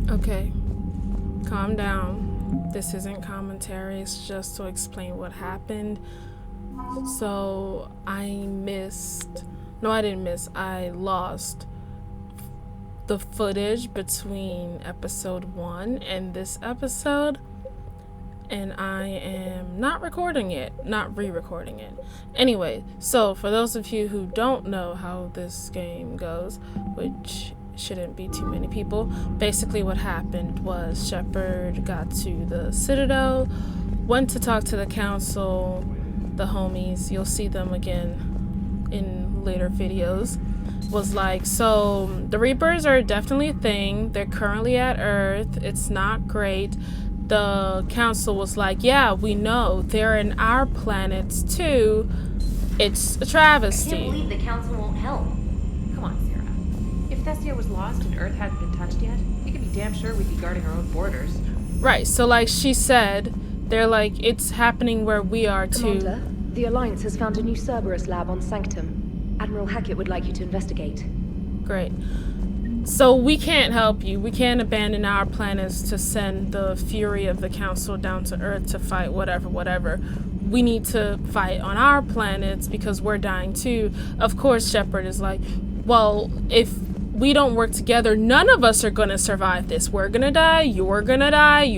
Okay, calm down. This isn't commentary, it's just to explain what happened. So, I lost the footage between episode 1 and this episode, and I am not re-recording it. Anyway, so for those of you who don't know how this game goes, which shouldn't be too many people, basically what happened was Shepard got to the Citadel, went to talk to the council, the homies, you'll see them again in later videos, was like, so the Reapers are definitely a thing, they're currently at Earth, it's not great. The council was like, yeah, we know, they're in our planets too, it's a travesty. I can't believe the council won't help. Come on, Sarah. If Thessia was lost and Earth hadn't been touched yet, you can be damn sure we'd be guarding our own borders. Right, so like she said, they're like, it's happening where we are too. Commander, the Alliance has found a new Cerberus lab on Sanctum. Admiral Hackett would like you to investigate. Great. So we can't help you. We can't abandon our planets to send the fury of the council down to Earth to fight whatever. We need to fight on our planets because we're dying too. Of course, Shepard is like, well, if we don't work together, none of us are gonna survive this. We're gonna die, you're gonna die,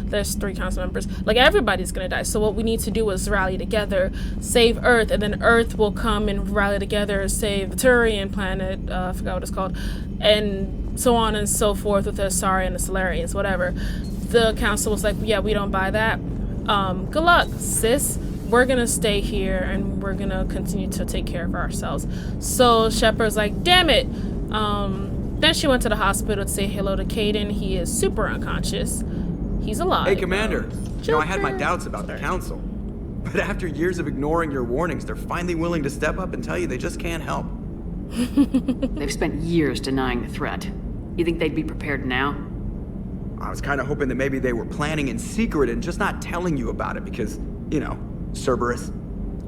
there's 3 council members. Like, everybody's gonna die. So what we need to do is rally together, save Earth, and then Earth will come and rally together, save the Turian planet, I forgot what it's called, and so on and so forth with the Asari and the Solarians, whatever. The council was like, yeah, we don't buy that. Good luck, sis. We're gonna stay here and we're gonna continue to take care of ourselves. So Shepard's like, damn it. Then she went to the hospital to say hello to Kaiden. He is super unconscious. He's alive. Hey, Commander. You know, I had my doubts about the council. But after years of ignoring your warnings, they're finally willing to step up and tell you they just can't help. They've spent years denying the threat. You think they'd be prepared now? I was kind of hoping that maybe they were planning in secret and just not telling you about it because, you know, Cerberus.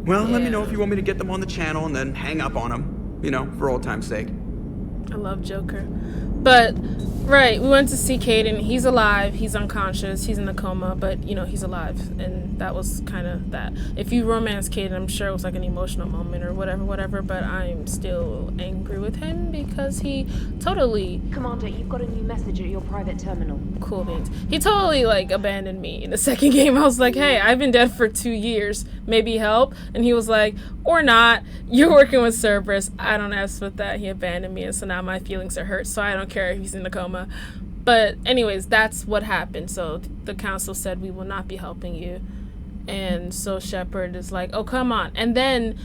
Well, let me know if you want me to get them on the channel and then hang up on them, you know, for old time's sake. I love Joker. But, right, we went to see Kaiden. He's alive. He's unconscious. He's in a coma, but, you know, he's alive. And that was kind of that. If you romance Kaiden, I'm sure it was like an emotional moment or whatever, but I'm still angry with him because he totally... Commander, you've got a new message at your private terminal. Cool beans. He totally, like, abandoned me in the second game. I was like, hey, I've been dead for 2 years. Maybe help? And he was like, or not. You're working with Cerberus. I don't ask with that. He abandoned me, and so now my feelings are hurt, so I don't care if he's in a coma. But anyways, that's what happened. So the council said, we will not be helping you. And so Shepard is like, oh, come on. And then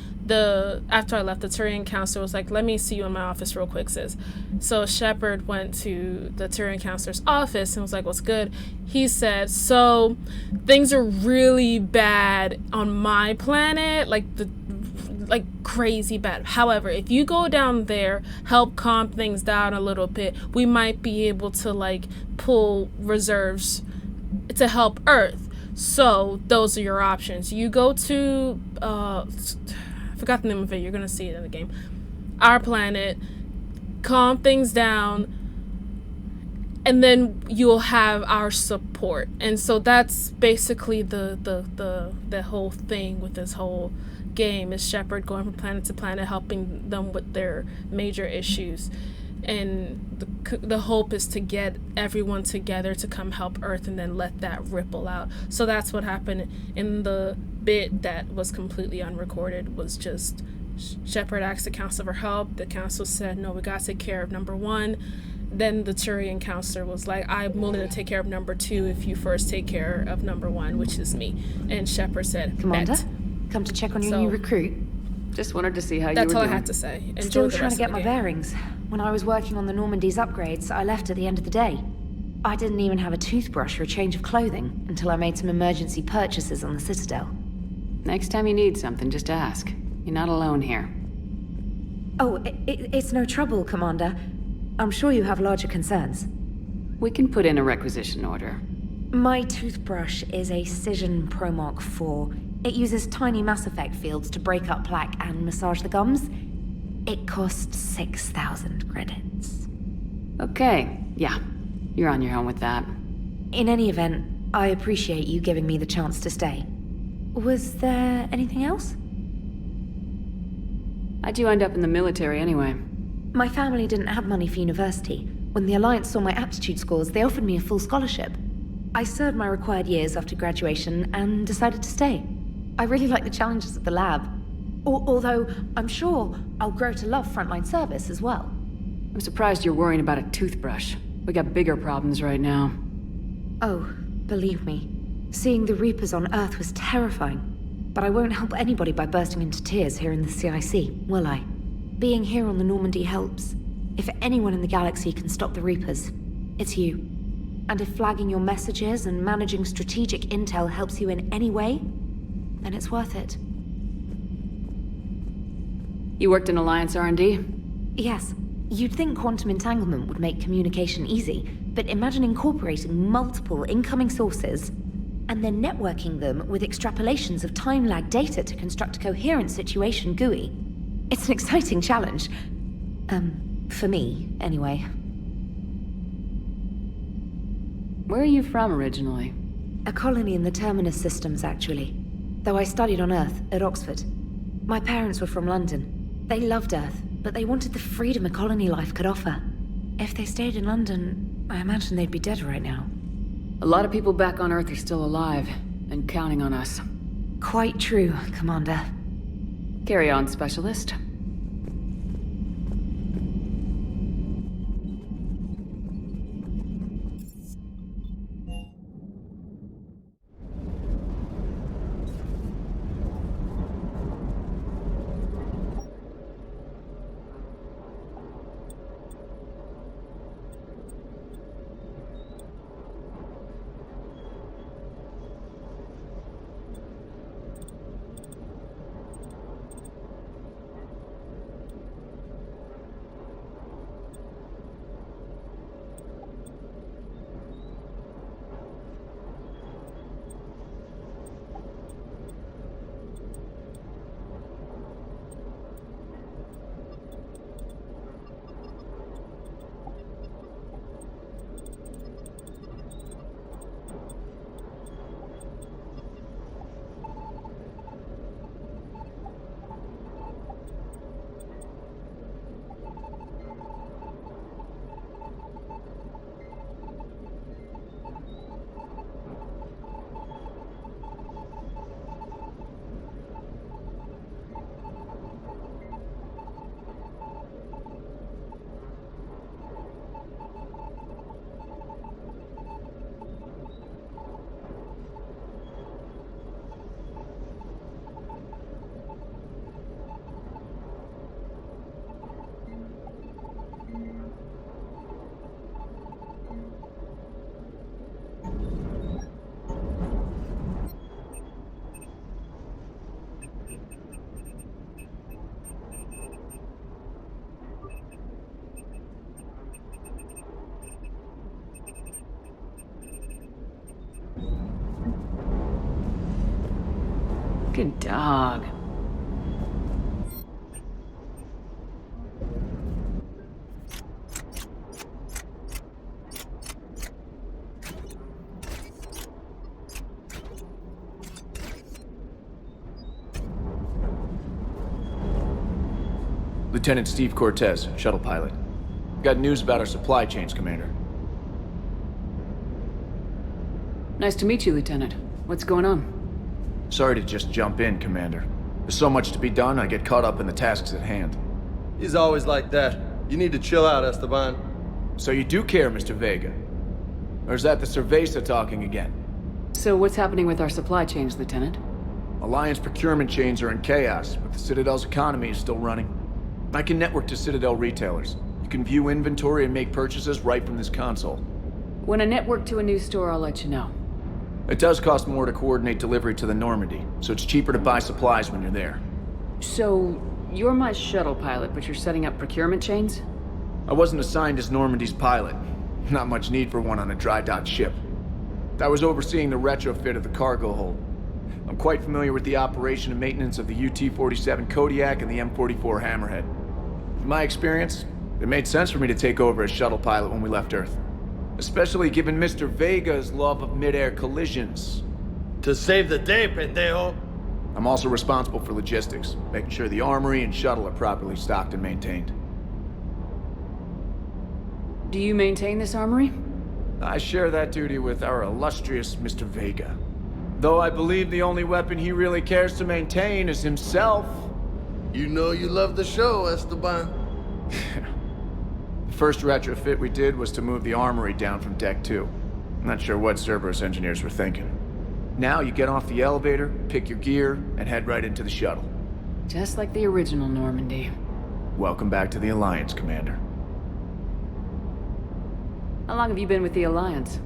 after I left, the Turian counselor was like, let me see you in my office real quick, sis. So Shepard went to the Turian counselor's office and was like, what's good? He said, so things are really bad on my planet, like crazy bad. However, if you go down there, help calm things down a little bit, we might be able to like pull reserves to help Earth. So those are your options. You go to I forgot the name of it, you're gonna see it in the game. Our planet, calm things down, and then you'll have our support. And so that's basically the whole thing with this whole game, is Shepard going from planet to planet, helping them with their major issues. And the hope is to get everyone together to come help Earth and then let that ripple out. So that's what happened in the bit that was completely unrecorded, was just Shepard asked the council for help. The council said, no, we gotta take care of number 1. Then the Turian counselor was like, I'm willing to take care of number 2 if you first take care of number 1, which is me. And Shepard said, Commander, bet. come to check on your new recruit. Just wanted to see how you were doing. That's all I had to say. Enjoy Still the trying rest to get of the my game. bearings. When I was working on the Normandy's upgrades, I left at the end of the day. I didn't even have a toothbrush or a change of clothing until I made some emergency purchases on the Citadel. Next time you need something, just ask. You're not alone here. Oh, it's no trouble, Commander. I'm sure you have larger concerns. We can put in a requisition order. My toothbrush is a Cision Pro Mark IV. It uses tiny Mass Effect fields to break up plaque and massage the gums. It costs 6,000 credits. Okay, yeah. You're on your own with that. In any event, I appreciate you giving me the chance to stay. Was there anything else? How'd you end up in the military anyway? My family didn't have money for university. When the Alliance saw my aptitude scores, they offered me a full scholarship. I served my required years after graduation and decided to stay. I really like the challenges of the lab. Although, I'm sure I'll grow to love frontline service as well. I'm surprised you're worrying about a toothbrush. We got bigger problems right now. Oh, believe me. Seeing the Reapers on Earth was terrifying. But I won't help anybody by bursting into tears here in the CIC, will I? Being here on the Normandy helps. If anyone in the galaxy can stop the Reapers, it's you. And if flagging your messages and managing strategic intel helps you in any way, then it's worth it. You worked in Alliance R&D? Yes. You'd think quantum entanglement would make communication easy, but imagine incorporating multiple incoming sources and then networking them with extrapolations of time-lag data to construct a coherent situation GUI. It's an exciting challenge. For me, anyway. Where are you from originally? A colony in the Terminus systems, actually. Though I studied on Earth, at Oxford. My parents were from London. They loved Earth, but they wanted the freedom a colony life could offer. If they stayed in London, I imagine they'd be dead right now. A lot of people back on Earth are still alive, and counting on us. Quite true, Commander. Carry on, Specialist. Good dog. Lieutenant Steve Cortez, shuttle pilot. Got news about our supply chains, Commander. Nice to meet you, Lieutenant. What's going on? Sorry to just jump in, Commander. There's so much to be done, I get caught up in the tasks at hand. He's always like that. You need to chill out, Esteban. So you do care, Mr. Vega? Or is that the Cerveza talking again? So what's happening with our supply chains, Lieutenant? Alliance procurement chains are in chaos, but the Citadel's economy is still running. I can network to Citadel retailers. You can view inventory and make purchases right from this console. When I network to a new store, I'll let you know. It does cost more to coordinate delivery to the Normandy, so it's cheaper to buy supplies when you're there. So, you're my shuttle pilot, but you're setting up procurement chains? I wasn't assigned as Normandy's pilot. Not much need for one on a dry dock ship. I was overseeing the retrofit of the cargo hold. I'm quite familiar with the operation and maintenance of the UT-47 Kodiak and the M44 Hammerhead. In my experience, it made sense for me to take over as shuttle pilot when we left Earth. Especially given Mr. Vega's love of mid-air collisions. To save the day, pendejo. I'm also responsible for logistics, making sure the armory and shuttle are properly stocked and maintained. Do you maintain this armory? I share that duty with our illustrious Mr. Vega. Though I believe the only weapon he really cares to maintain is himself. You know you love the show, Esteban. The first retrofit we did was to move the armory down from Deck 2. I'm not sure what Cerberus engineers were thinking. Now you get off the elevator, pick your gear, and head right into the shuttle. Just like the original Normandy. Welcome back to the Alliance, Commander. How long have you been with the Alliance?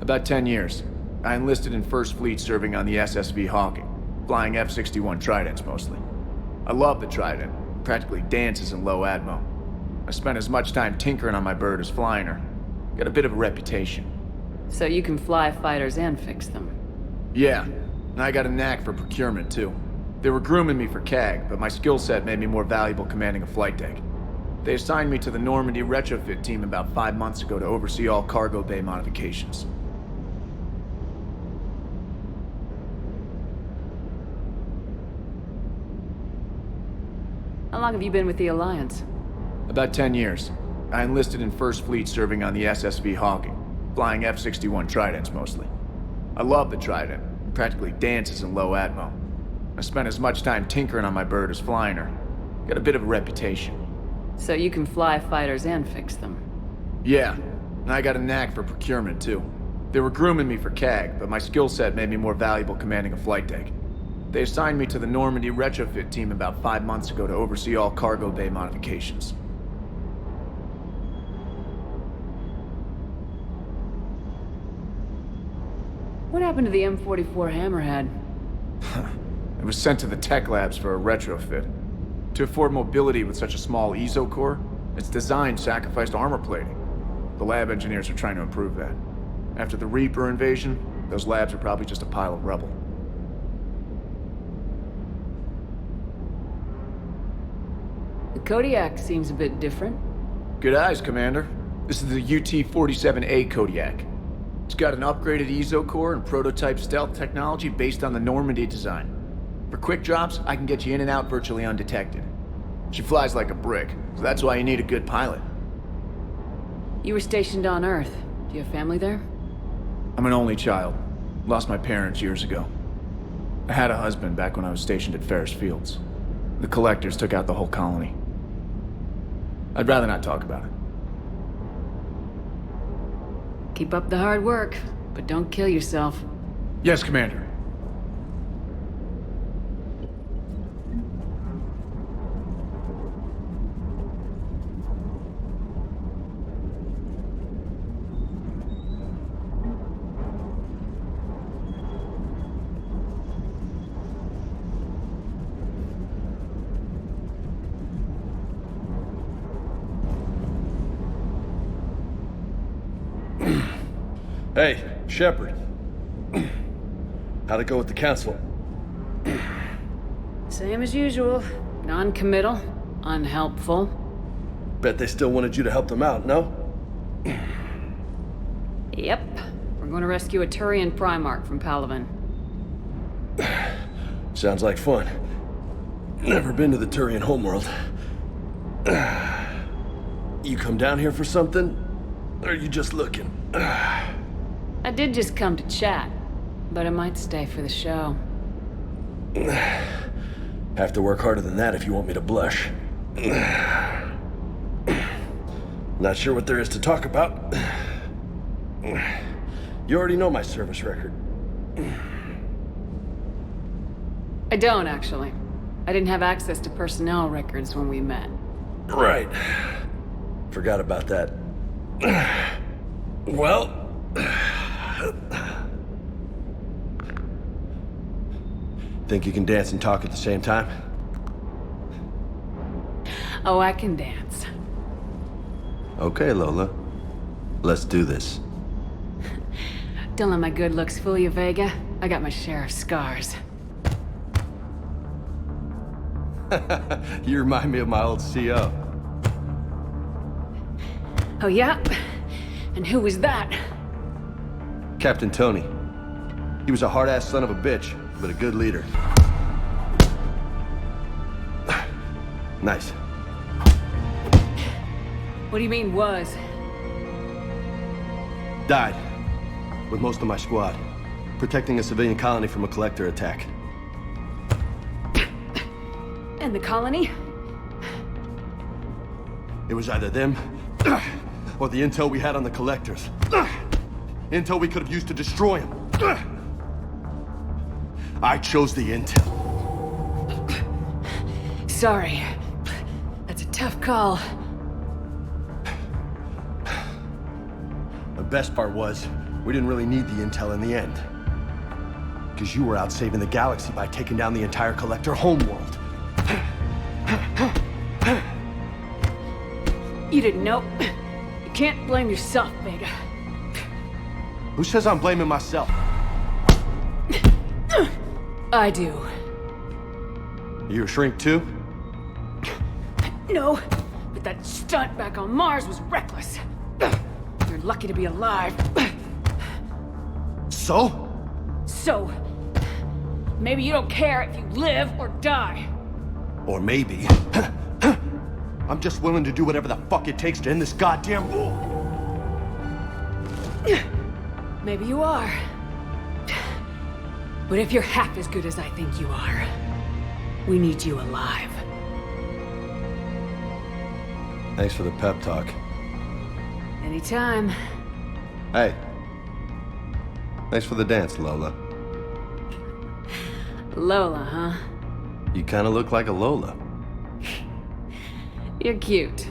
About 10 years. I enlisted in First Fleet serving on the SSV Hawking, flying F-61 Tridents mostly. I love the Trident, practically dances in low atmo. I spent as much time tinkering on my bird as flying her. Got a bit of a reputation. So you can fly fighters and fix them. Yeah, and I got a knack for procurement too. They were grooming me for CAG, but my skill set made me more valuable commanding a flight deck. They assigned me to the Normandy retrofit team about 5 months ago to oversee all cargo bay modifications. How long have you been with the Alliance? About 10 years. I enlisted in First Fleet serving on the SSV Hawking, flying F-61 Tridents mostly. I love the Trident, practically dances in low atmo. I spent as much time tinkering on my bird as flying her. Got a bit of a reputation. So you can fly fighters and fix them. Yeah, and I got a knack for procurement too. They were grooming me for CAG, but my skill set made me more valuable commanding a flight deck. They assigned me to the Normandy retrofit team about 5 months ago to oversee all cargo bay modifications. What happened to the M44 Hammerhead? It was sent to the tech labs for a retrofit. To afford mobility with such a small ESO core, its design sacrificed armor plating. The lab engineers are trying to improve that. After the Reaper invasion, those labs are probably just a pile of rubble. The Kodiak seems a bit different. Good eyes, Commander. This is the UT-47A Kodiak. It's got an upgraded ESO core and prototype stealth technology based on the Normandy design. For quick drops, I can get you in and out virtually undetected. She flies like a brick, so that's why you need a good pilot. You were stationed on Earth. Do you have family there? I'm an only child. Lost my parents years ago. I had a husband back when I was stationed at Ferris Fields. The Collectors took out the whole colony. I'd rather not talk about it. Keep up the hard work, but don't kill yourself. Yes, Commander. Hey, Shepard. How'd it go with the council? Same as usual. Non-committal, unhelpful. Bet they still wanted you to help them out, no? Yep. We're going to rescue a Turian Primarch from Palaven. Sounds like fun. Never been to the Turian homeworld. You come down here for something? Or are you just looking? I did just come to chat, but I might stay for the show. Have to work harder than that if you want me to blush. Not sure what there is to talk about. You already know my service record. I don't, actually. I didn't have access to personnel records when we met. Right. Forgot about that. Well... Think you can dance and talk at the same time? Oh, I can dance. Okay, Lola. Let's do this. Don't let my good looks fool you, Vega. I got my share of scars. You remind me of my old CO. Oh, yeah? And who was that? Captain Tony. He was a hard-ass son of a bitch, but a good leader. Nice. What do you mean, was? Died. With most of my squad. Protecting a civilian colony from a collector attack. And the colony? It was either them, or the intel we had on the collectors. Intel we could have used to destroy them. I chose the intel. Sorry. That's a tough call. The best part was, we didn't really need the intel in the end. Because you were out saving the galaxy by taking down the entire collector homeworld. You didn't know. You can't blame yourself, Vega. Who says I'm blaming myself? I do. You a shrink too? No, but that stunt back on Mars was reckless. You're lucky to be alive. So? So, maybe you don't care if you live or die. Or maybe... I'm just willing to do whatever the fuck it takes to end this goddamn war. Maybe you are. But if you're half as good as I think you are, we need you alive. Thanks for the pep talk. Anytime. Hey. Thanks for the dance, Lola. Lola, huh? You kinda look like a Lola. You're cute.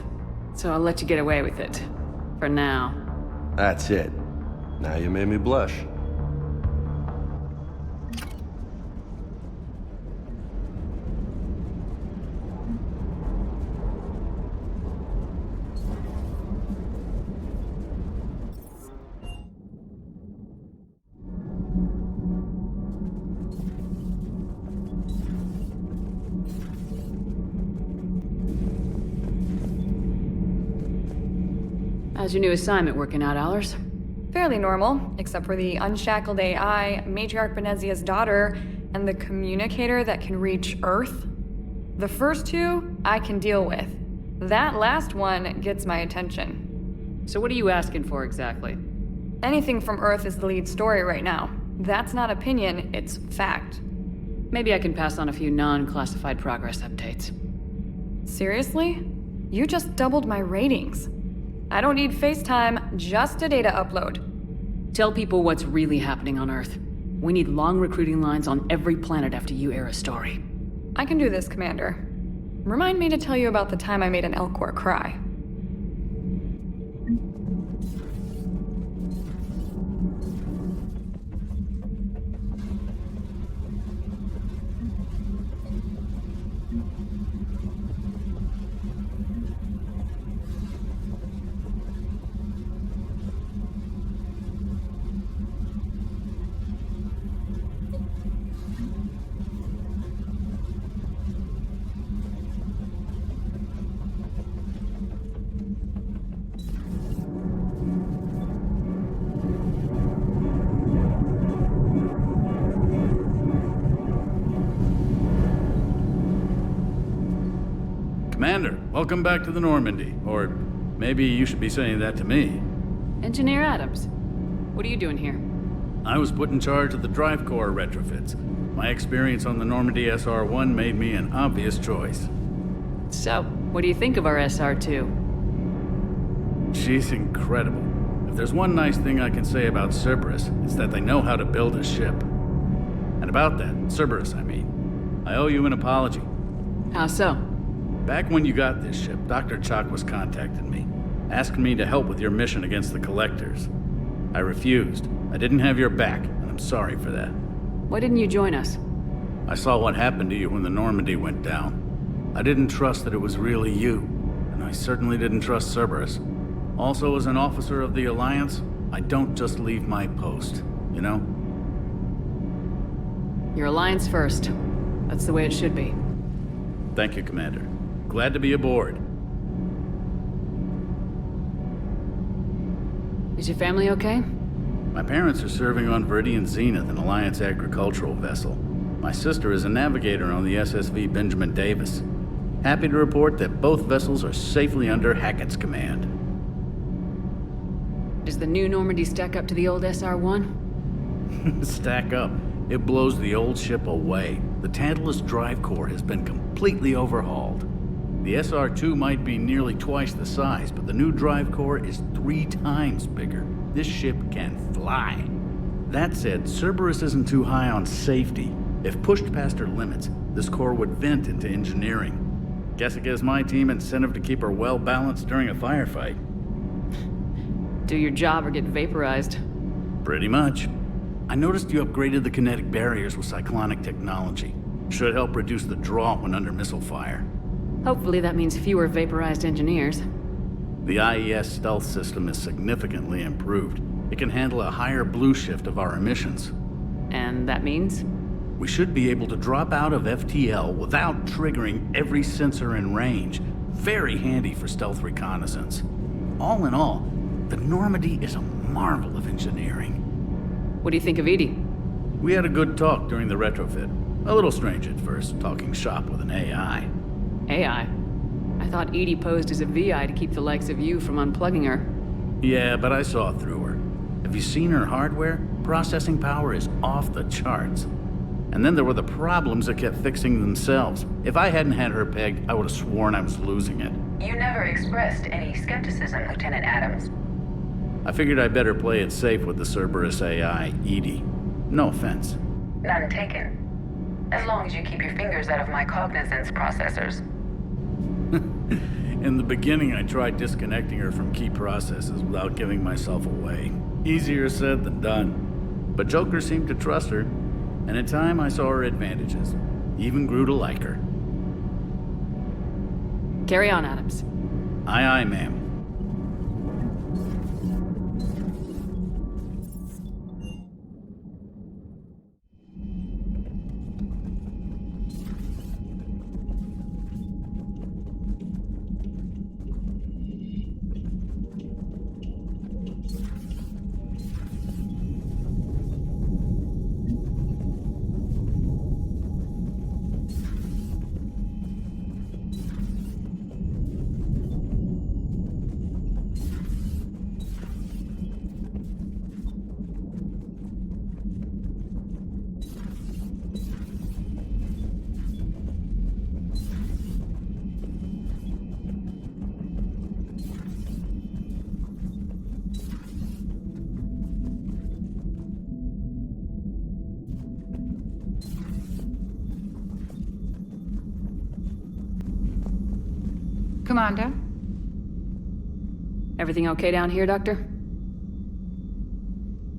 So I'll let you get away with it. For now. That's it. Now you made me blush. How's your new assignment working out, Allers? Fairly normal, except for the unshackled AI, Matriarch Benezia's daughter, and the communicator that can reach Earth. The first two, I can deal with. That last one gets my attention. So what are you asking for exactly? Anything from Earth is the lead story right now. That's not opinion, it's fact. Maybe I can pass on a few non-classified progress updates. Seriously? You just doubled my ratings. I don't need FaceTime, just a data upload. Tell people what's really happening on Earth. We need long recruiting lines on every planet after you air a story. I can do this, Commander. Remind me to tell you about the time I made an Elcor cry. Commander, welcome back to the Normandy. Or maybe you should be saying that to me. Engineer Adams, what are you doing here? I was put in charge of the drive core retrofits. My experience on the Normandy SR-1 made me an obvious choice. So, what do you think of our SR-2? She's incredible. If there's one nice thing I can say about Cerberus, it's that they know how to build a ship. And about that, Cerberus, I mean, I owe you an apology. How so? Back when you got this ship, Dr. Chalk was contacting me, asking me to help with your mission against the Collectors. I refused. I didn't have your back, and I'm sorry for that. Why didn't you join us? I saw what happened to you when the Normandy went down. I didn't trust that it was really you, and I certainly didn't trust Cerberus. Also, as an officer of the Alliance, I don't just leave my post, you know? Your Alliance first. That's the way it should be. Thank you, Commander. Glad to be aboard. The Is your family okay? My parents are serving on Viridian Zenith, an Alliance agricultural vessel. My sister is a navigator on the SSV Benjamin Davis. Happy to report that both vessels are safely under Hackett's command. Does the new Normandy stack up to the old SR-1? Stack up. It blows the old ship away. The Tantalus drive core has been completely overhauled. The SR-2 might be nearly twice the size, but the new drive core is 3 times bigger. This ship can fly. That said, Cerberus isn't too high on safety. If pushed past her limits, this core would vent into engineering. Guess it gives my team incentive to keep her well balanced during a firefight. Do your job or get vaporized. Pretty much. I noticed you upgraded the kinetic barriers with cyclonic technology. Should help reduce the draw when under missile fire. Hopefully that means fewer vaporized engineers. The IES stealth system is significantly improved. It can handle a higher blue shift of our emissions. And that means? We should be able to drop out of FTL without triggering every sensor in range. Very handy for stealth reconnaissance. All in all, the Normandy is a marvel of engineering. What do you think of Edie? We had a good talk during the retrofit. A little strange at first, talking shop with an AI. AI? I thought Edie posed as a VI to keep the likes of you from unplugging her. Yeah, but I saw through her. Have you seen her hardware? Processing power is off the charts. And then there were the problems that kept fixing themselves. If I hadn't had her pegged, I would have sworn I was losing it. You never expressed any skepticism, Lieutenant Adams. I figured I'd better play it safe with the Cerberus AI, Edie. No offense. None taken. As long as you keep your fingers out of my cognizance processors. In the beginning, I tried disconnecting her from key processes without giving myself away. Easier said than done. But Joker seemed to trust her, and in time I saw her advantages. Even grew to like her. Carry on, Adams. Aye, aye, ma'am. Commander? Everything okay down here, Doctor?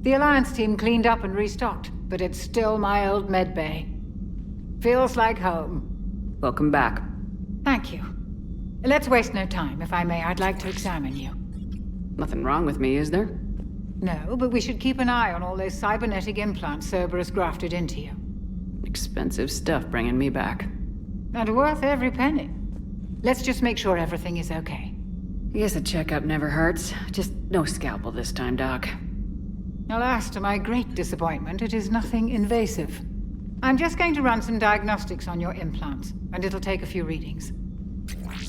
The Alliance team cleaned up and restocked, but it's still my old medbay. Feels like home. Welcome back. Thank you. Let's waste no time. If I may, I'd like to examine you. Nothing wrong with me, is there? No, but we should keep an eye on all those cybernetic implants Cerberus grafted into you. Expensive stuff bringing me back. And worth every penny. Let's just make sure everything is okay. I guess a checkup never hurts. Just no scalpel this time, Doc. Alas, to my great disappointment, it is nothing invasive. I'm just going to run some diagnostics on your implants, and it'll take a few readings.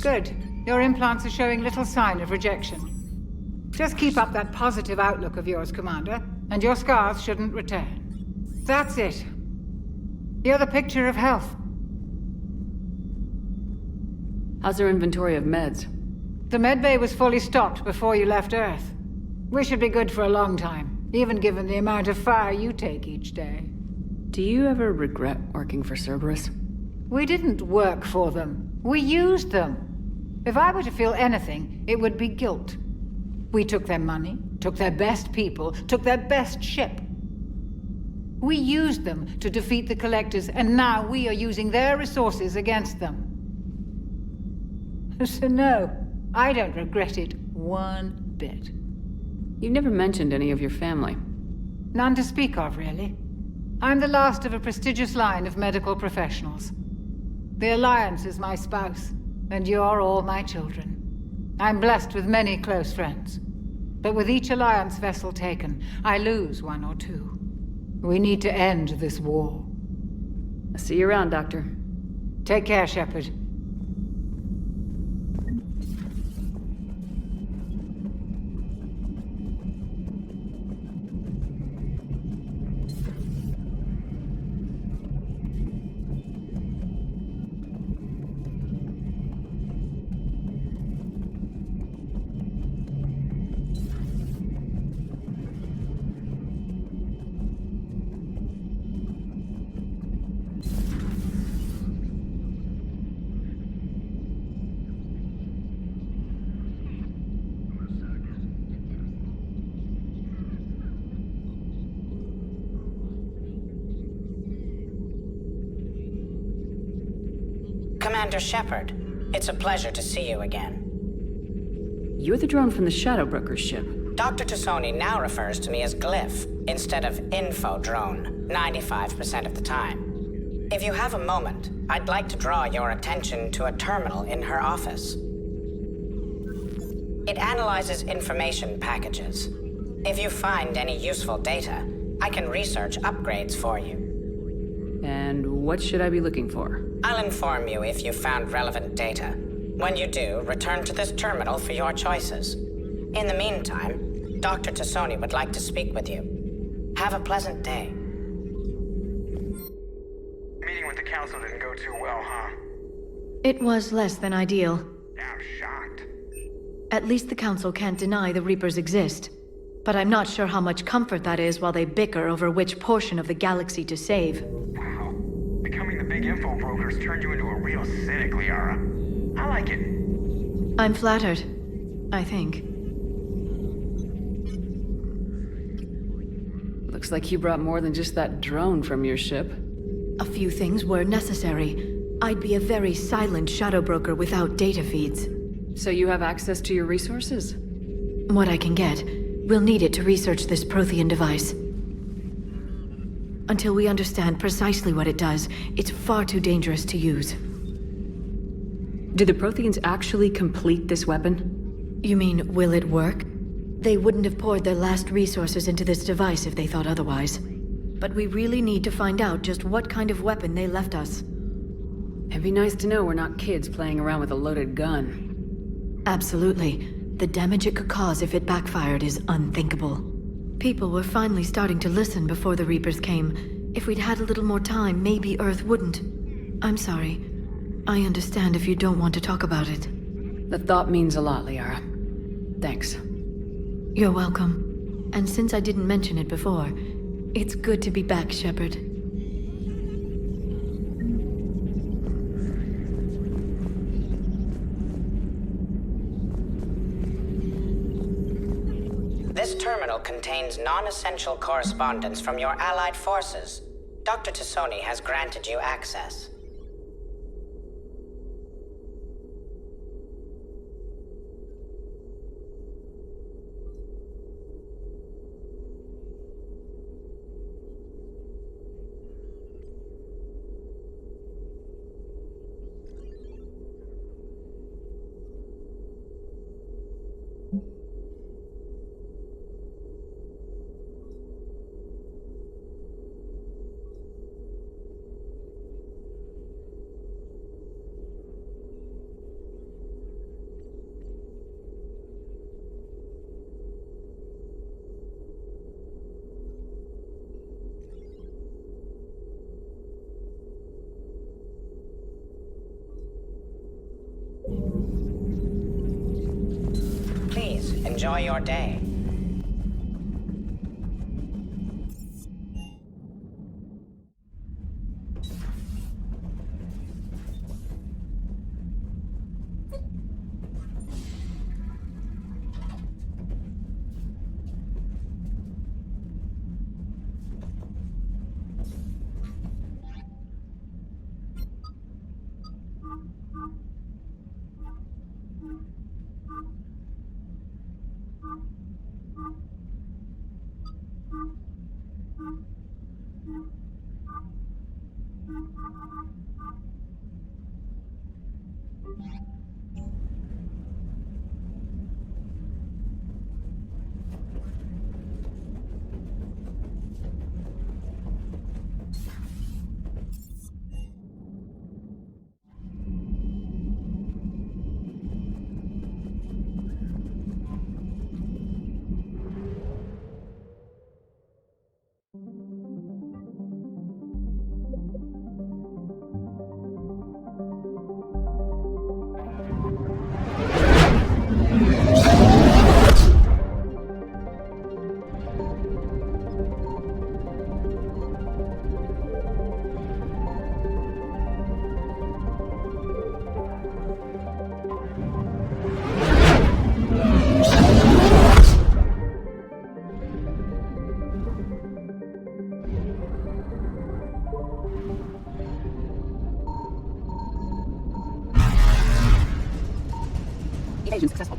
Good. Your implants are showing little sign of rejection. Just keep up that positive outlook of yours, Commander, and your scars shouldn't return. That's it. You're the picture of health. How's our inventory of meds? The medbay was fully stocked before you left Earth. We should be good for a long time, even given the amount of fire you take each day. Do you ever regret working for Cerberus? We didn't work for them. We used them. If I were to feel anything, it would be guilt. We took their money, took their best people, took their best ship. We used them to defeat the Collectors, and now we are using their resources against them. So no, I don't regret it one bit. You never mentioned any of your family. None to speak of, really. I'm the last of a prestigious line of medical professionals. The Alliance is my spouse, and you're all my children. I'm blessed with many close friends. But with each Alliance vessel taken, I lose one or two. We need to end this war. I'll see you around, Doctor. Take care, Shepard. Commander Shepard, it's a pleasure to see you again. You're the drone from the Shadow Broker's ship. Dr. T'Soni now refers to me as Glyph instead of Info Drone, 95% of the time. If you have a moment, I'd like to draw your attention to a terminal in her office. It analyzes information packages. If you find any useful data, I can research upgrades for you. And what should I be looking for? I'll inform you if you found relevant data. When you do, return to this terminal for your choices. In the meantime, Dr. T'Soni would like to speak with you. Have a pleasant day. Meeting with the council didn't go too well, huh? It was less than ideal. I'm shocked. At least the council can't deny the Reapers exist. But I'm not sure how much comfort that is while they bicker over which portion of the galaxy to save. Wow. Becoming the big info brokers turned you into a real cynic, Liara. I like it. I'm flattered. I think. Looks like you brought more than just that drone from your ship. A few things were necessary. I'd be a very silent shadow broker without data feeds. So you have access to your resources? What I can get. We'll need it to research this Prothean device. Until we understand precisely what it does, it's far too dangerous to use. Did the Protheans actually complete this weapon? You mean, will it work? They wouldn't have poured their last resources into this device if they thought otherwise. But we really need to find out just what kind of weapon they left us. It'd be nice to know we're not kids playing around with a loaded gun. Absolutely. The damage it could cause if it backfired is unthinkable. People were finally starting to listen before the Reapers came. If we'd had a little more time, maybe Earth wouldn't. I'm sorry. I understand if you don't want to talk about it. The thought means a lot, Liara. Thanks. You're welcome. And since I didn't mention it before, it's good to be back, Shepard. This terminal contains non-essential correspondence from your allied forces. Dr. T'Soni has granted you access. Please, enjoy your day. Communication successful.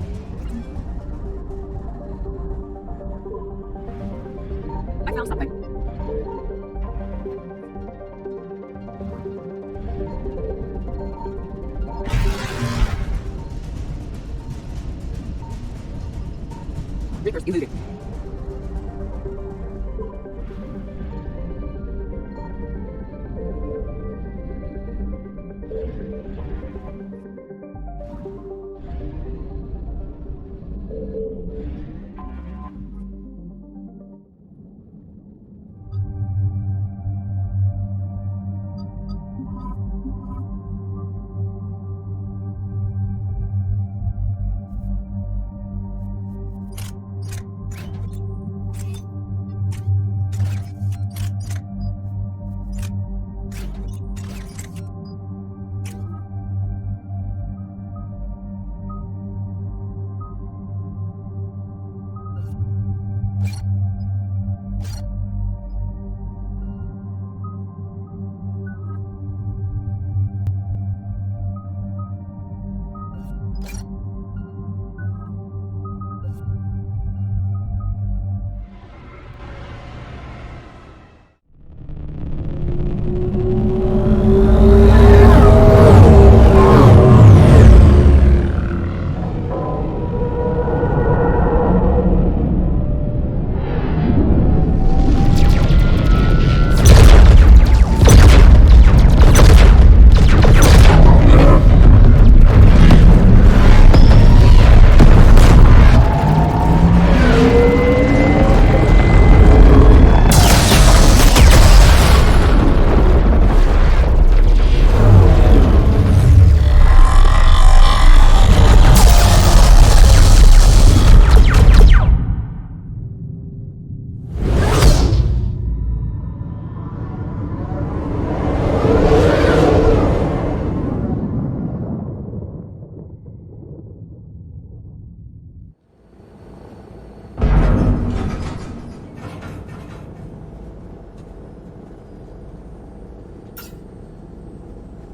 I found something. Reapers eluded.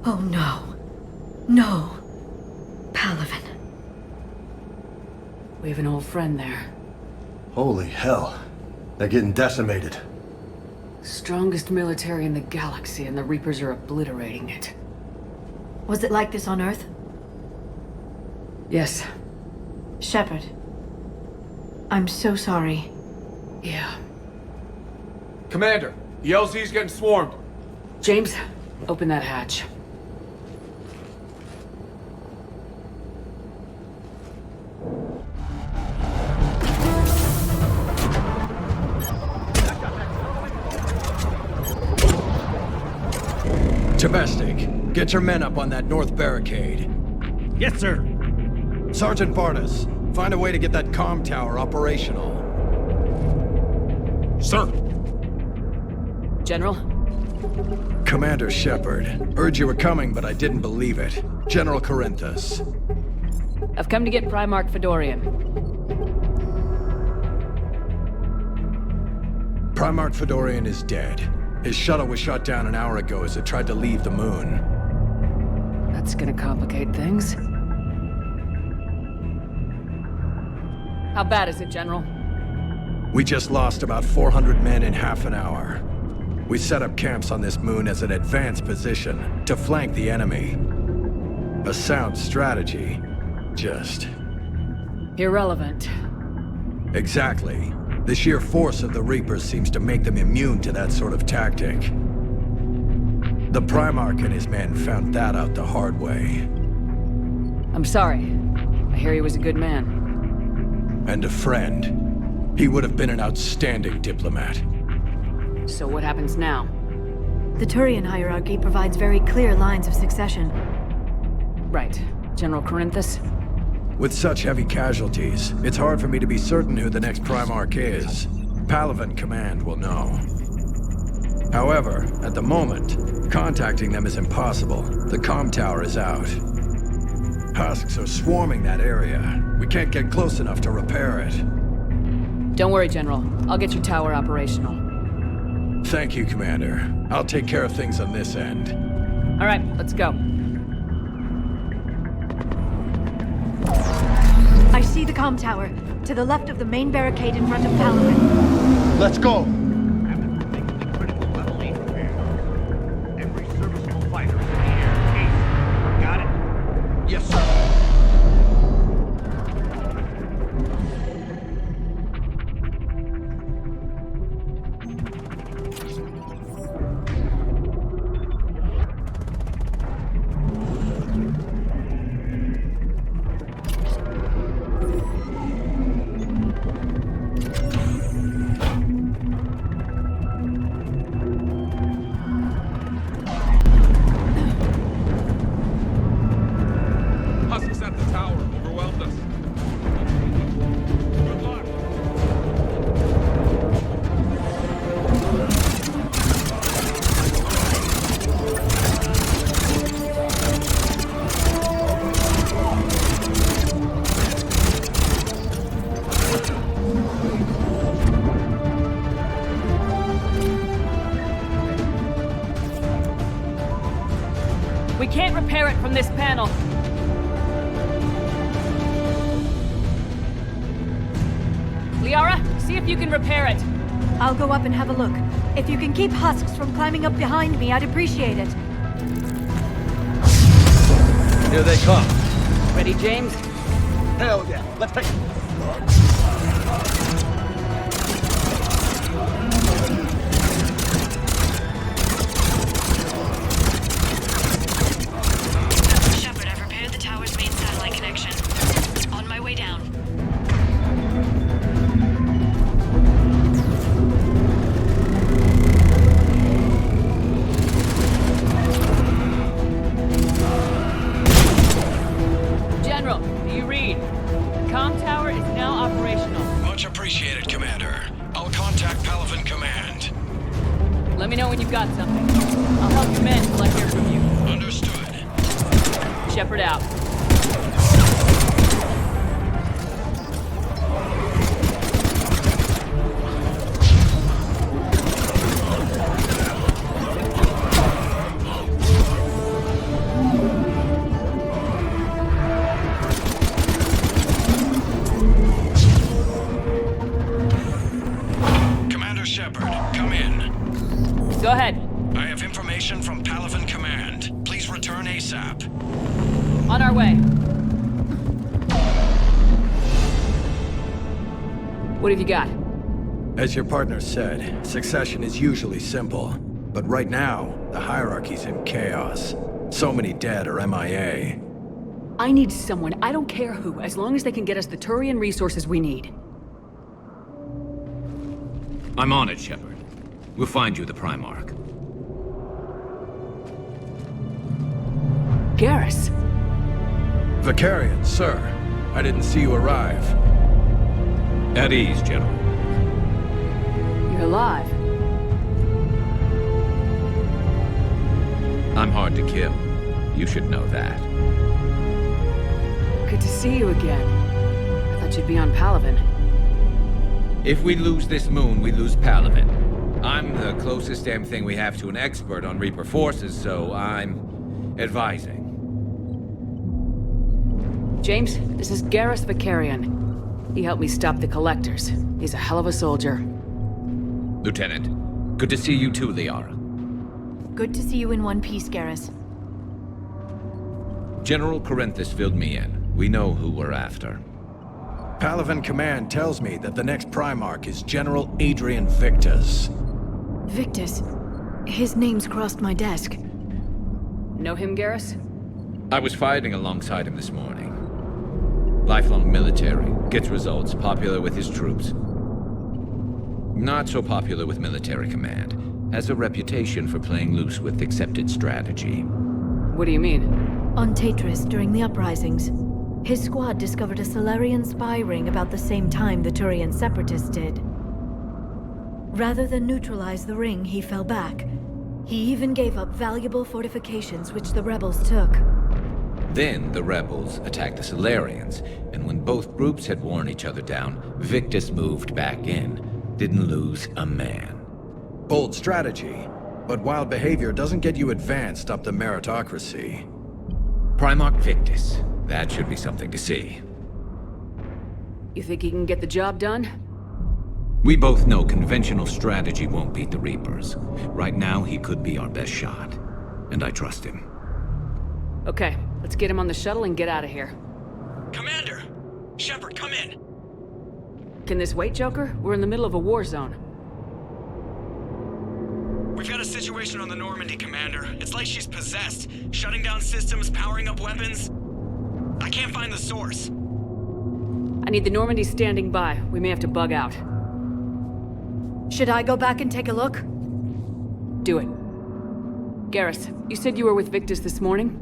Oh no. No. Palaven. We have an old friend there. Holy hell. They're getting decimated. Strongest military in the galaxy, and the Reapers are obliterating it. Was it like this on Earth? Yes. Shepard. I'm so sorry. Yeah. Commander, the LZ's getting swarmed. James, open that hatch. Domestic, get your men up on that north barricade. Yes, sir. Sergeant Barnes, find a way to get that comm tower operational. Sir. General? Commander Shepard, heard you were coming, but I didn't believe it. General Corinthus. I've come to get Primarch Fedorian. Primarch Fedorian is dead. His shuttle was shot down an hour ago as it tried to leave the moon. That's gonna complicate things. How bad is it, General? We just lost about 400 men in half an hour. We set up camps on this moon as an advanced position to flank the enemy. A sound strategy. Just... irrelevant. Exactly. The sheer force of the Reapers seems to make them immune to that sort of tactic. The Primarch and his men found that out the hard way. I'm sorry. I hear he was a good man. And a friend. He would have been an outstanding diplomat. So what happens now? The Turian hierarchy provides very clear lines of succession. Right. General Corinthus? With such heavy casualties, it's hard for me to be certain who the next Primarch is. Palaven Command will know. However, at the moment, contacting them is impossible. The comm tower is out. Husks are swarming that area. We can't get close enough to repair it. Don't worry, General. I'll get your tower operational. Thank you, Commander. I'll take care of things on this end. All right, let's go. I see the comm tower, to the left of the main barricade in front of Palaven. Let's go! Every serviceable fighter is in the air. Got it? Yes, sir. We can't repair it from this panel. Liara, see if you can repair it. I'll go up and have a look. If you can keep husks from climbing up behind me, I'd appreciate it. Here they come. Ready, James? Hell yeah. Let's take it. Shepard, I've repaired the tower's main satellite connection. On my way down. General, do you read? The comm tower is now operational. Much appreciated, Commander. I'll contact Palaven Command. Let me know when you've got something. I'll help you men till I hear from you. Understood. Shepard out. Commander Shepard, come in. Go ahead. I have information from Palaven Command. Please return ASAP. On our way. What have you got? As your partner said, succession is usually simple. But right now, the hierarchy's in chaos. So many dead or MIA. I need someone, I don't care who, as long as they can get us the Turian resources we need. I'm on it, Shepard. We'll find you the Primarch. Garrus. Vicarian, sir. I didn't see you arrive. At ease, General. You're alive. I'm hard to kill. You should know that. Good to see you again. I thought you'd be on Palaven. If we lose this moon, we lose Palaven. I'm the closest damn thing we have to an expert on Reaper forces, so I'm advising. James, this is Garrus Vicarian. He helped me stop the Collectors. He's a hell of a soldier. Lieutenant, good to see you too, Liara. Good to see you in one piece, Garrus. General Corinthus filled me in. We know who we're after. Palaven Command tells me that the next Primarch is General Adrian Victus. Victus? His name's crossed my desk. Know him, Garrus? I was fighting alongside him this morning. Lifelong military, gets results, popular with his troops. Not so popular with military command. Has a reputation for playing loose with accepted strategy. What do you mean? On Tatris, during the uprisings, his squad discovered a Solarian spy ring about the same time the Turian Separatists did. Rather than neutralize the ring, he fell back. He even gave up valuable fortifications which the rebels took. Then the rebels attacked the Solarians, and when both groups had worn each other down, Victus moved back in. Didn't lose a man. Bold strategy, but wild behavior doesn't get you advanced up the meritocracy. Primarch Victus. That should be something to see. You think he can get the job done? We both know conventional strategy won't beat the Reapers. Right now, he could be our best shot. And I trust him. Okay, let's get him on the shuttle and get out of here. Commander! Shepard, come in! Can this wait, Joker? We're in the middle of a war zone. We've got a situation on the Normandy, Commander. It's like she's possessed. Shutting down systems, powering up weapons. I can't find the source. I need the Normandy standing by. We may have to bug out. Should I go back and take a look? Do it. Garrus, you said you were with Victus this morning?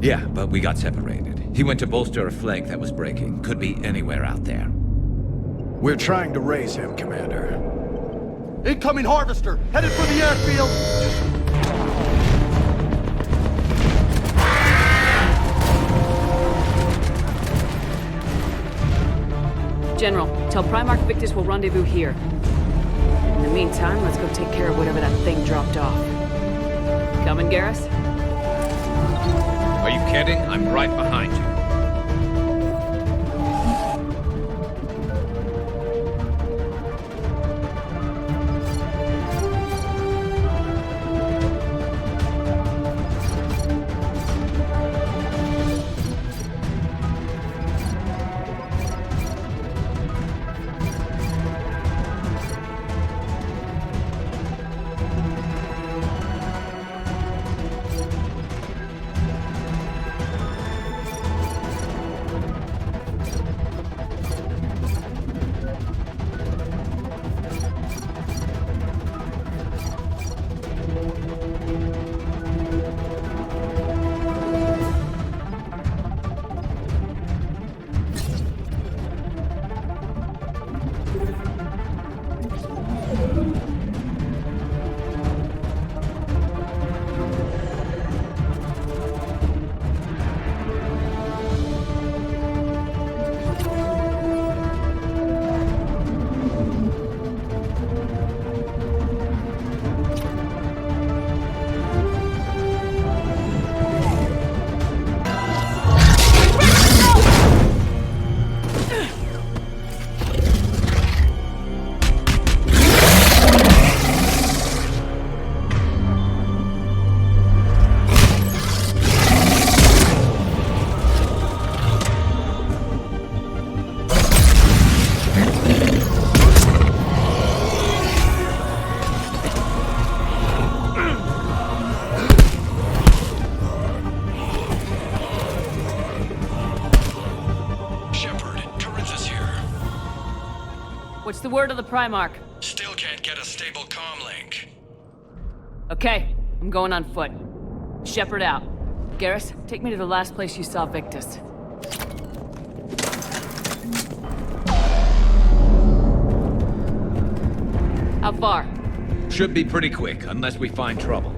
Yeah, but we got separated. He went to bolster a flank that was breaking. Could be anywhere out there. We're trying to raise him, Commander. Incoming Harvester! Headed for the airfield! General, tell Primarch Victus we'll rendezvous here. In the meantime, let's go take care of whatever that thing dropped off. Coming, Garrus? Are you kidding? I'm right behind you. What's the word of the Primarch? Still can't get a stable comm link. Okay, I'm going on foot. Shepard out. Garrus, take me to the last place you saw Victus. How far? Should be pretty quick, unless we find trouble.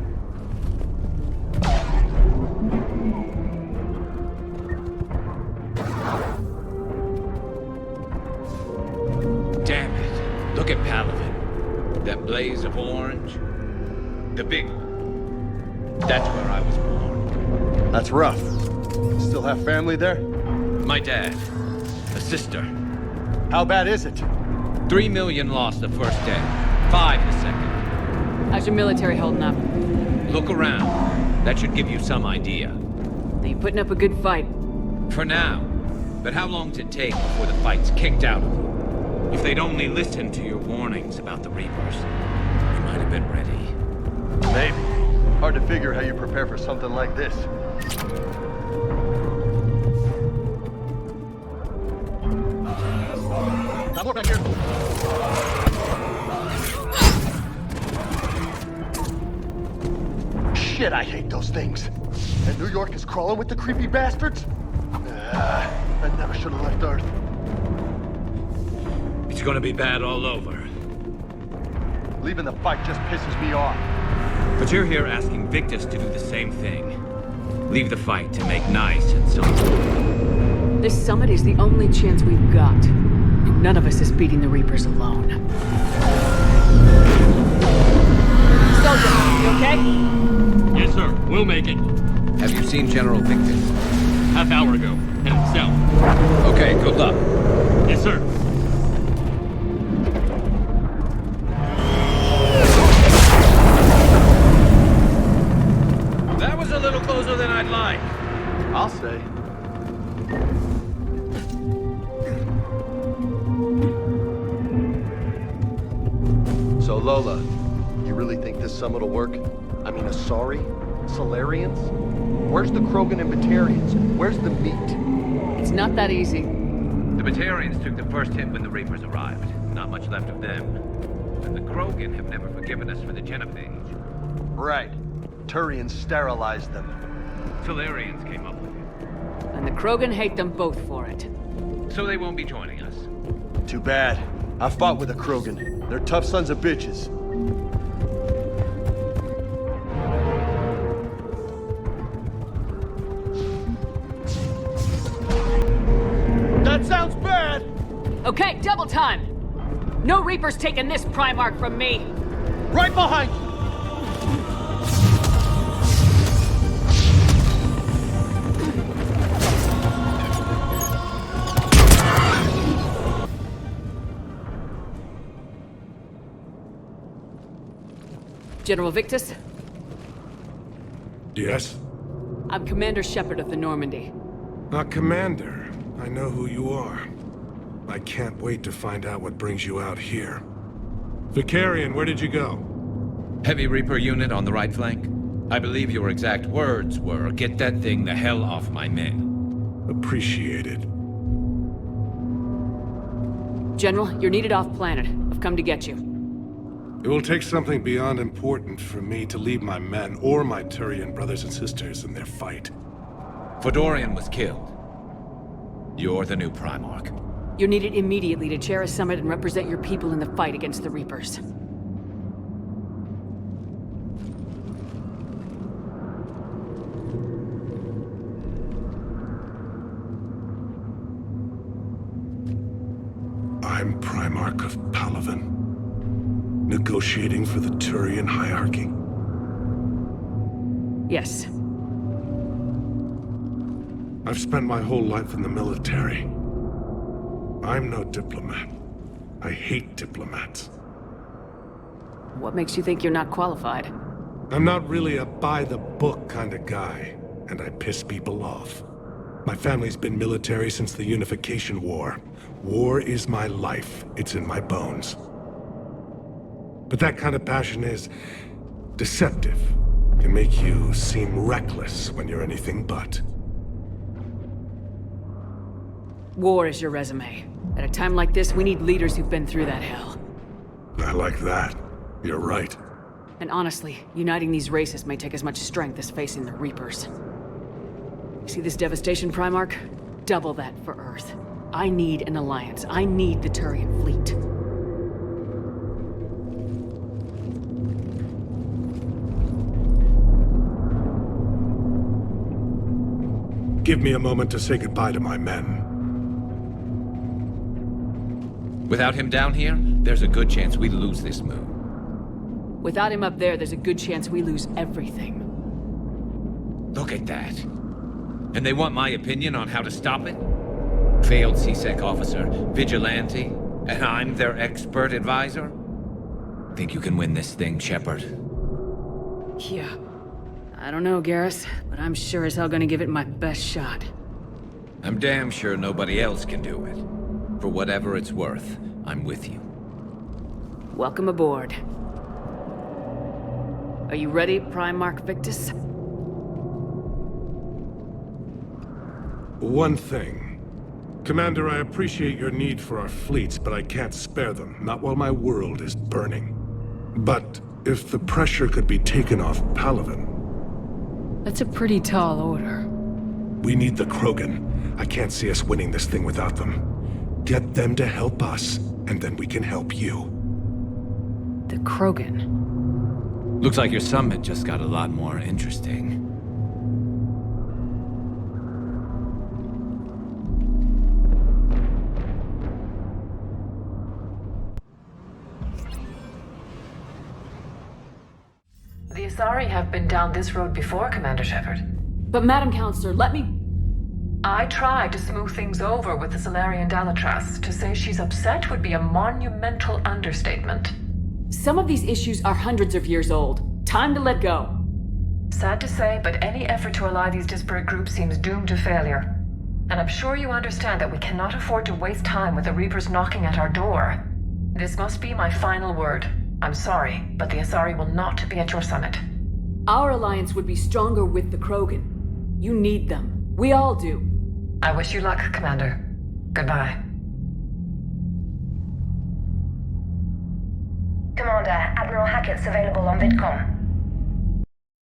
Damn it. Look at Palaven. That blaze of orange. The big one. That's where I was born. That's rough. Still have family there? My dad. A sister. How bad is it? 3 million lost the first day. 5 the second. How's your military holding up? Look around. That should give you some idea. You're putting up a good fight. For now. But how long does it take before the fight's kicked out of you? If they'd only listened to your warnings about the Reapers, we might have been ready. Maybe. Hard to figure how you prepare for something like this. Now more back here. Shit, I hate those things. And New York is crawling with the creepy bastards? I never should have left Earth. It's gonna be bad all over. Leaving the fight just pisses me off. But you're here asking Victus to do the same thing. Leave the fight to make nice and something. This summit is the only chance we've got. And none of us is beating the Reapers alone. Soldier, you okay? Yes, sir. We'll make it. Have you seen General Victus? Half hour ago. Heading south. Okay, good luck. Yes, sir. That was a little closer than I'd like. I'll say. So Lola, you really think this summit will work? I mean, Asari? Solarians? Where's the Krogan and Batarians? Where's the meat? It's not that easy. The Batarians took the first hit when the Reapers arrived. Not much left of them. And the Krogan have never forgiven us for the Genophage. Right. Turians sterilized them. Solarians came up with it. And the Krogan hate them both for it. So they won't be joining us. Too bad. I fought with a Krogan. They're tough sons of bitches. That sounds bad! Okay, double time! No Reapers taking this Primarch from me! Right behind you! General Victus? Yes? I'm Commander Shepard of the Normandy. Not Commander. I know who you are. I can't wait to find out what brings you out here. Vicarian, where did you go? Heavy Reaper unit on the right flank. I believe your exact words were, "Get that thing the hell off my men." Appreciated. General, you're needed off-planet. I've come to get you. It will take something beyond important for me to leave my men or my Turian brothers and sisters in their fight. Fodorian was killed. You're the new Primarch. You're needed immediately to chair a summit and represent your people in the fight against the Reapers. I'm Primarch of Palaven. Negotiating for the Turian hierarchy? Yes. I've spent my whole life in the military. I'm no diplomat. I hate diplomats. What makes you think you're not qualified? I'm not really a by-the-book kind of guy, and I piss people off. My family's been military since the Unification War. War is my life. It's in my bones. But that kind of passion is deceptive. Can make you seem reckless when you're anything but. War is your resume. At a time like this, we need leaders who've been through that hell. I like that. You're right. And honestly, uniting these races may take as much strength as facing the Reapers. You see this devastation, Primarch? Double that for Earth. I need an alliance. I need the Turian fleet. Give me a moment to say goodbye to my men. Without him down here, there's a good chance we lose this move. Without him up there, there's a good chance we lose everything. Look at that. And they want my opinion on how to stop it? Failed C-Sec officer, vigilante, and I'm their expert advisor? Think you can win this thing, Shepard? Yeah. I don't know, Garrus, but I'm sure as hell gonna give it my best shot. I'm damn sure nobody else can do it. For whatever it's worth, I'm with you. Welcome aboard. Are you ready, Primarch Victus? One thing. Commander, I appreciate your need for our fleets, but I can't spare them, not while my world is burning. But if the pressure could be taken off Palaven... That's a pretty tall order. We need the Krogan. I can't see us winning this thing without them. Get them to help us, and then we can help you. The Krogan? Looks like your summit just got a lot more interesting. The Asari have been down this road before, Commander Shepard. But Madam Counselor, let me... I tried to smooth things over with the Salarian Dalatras. To say she's upset would be a monumental understatement. Some of these issues are hundreds of years old. Time to let go. Sad to say, but any effort to ally these disparate groups seems doomed to failure. And I'm sure you understand that we cannot afford to waste time with the Reapers knocking at our door. This must be my final word. I'm sorry, but the Asari will not be at your summit. Our alliance would be stronger with the Krogan. You need them. We all do. I wish you luck, Commander. Goodbye. Commander, Admiral Hackett's available on VidCom.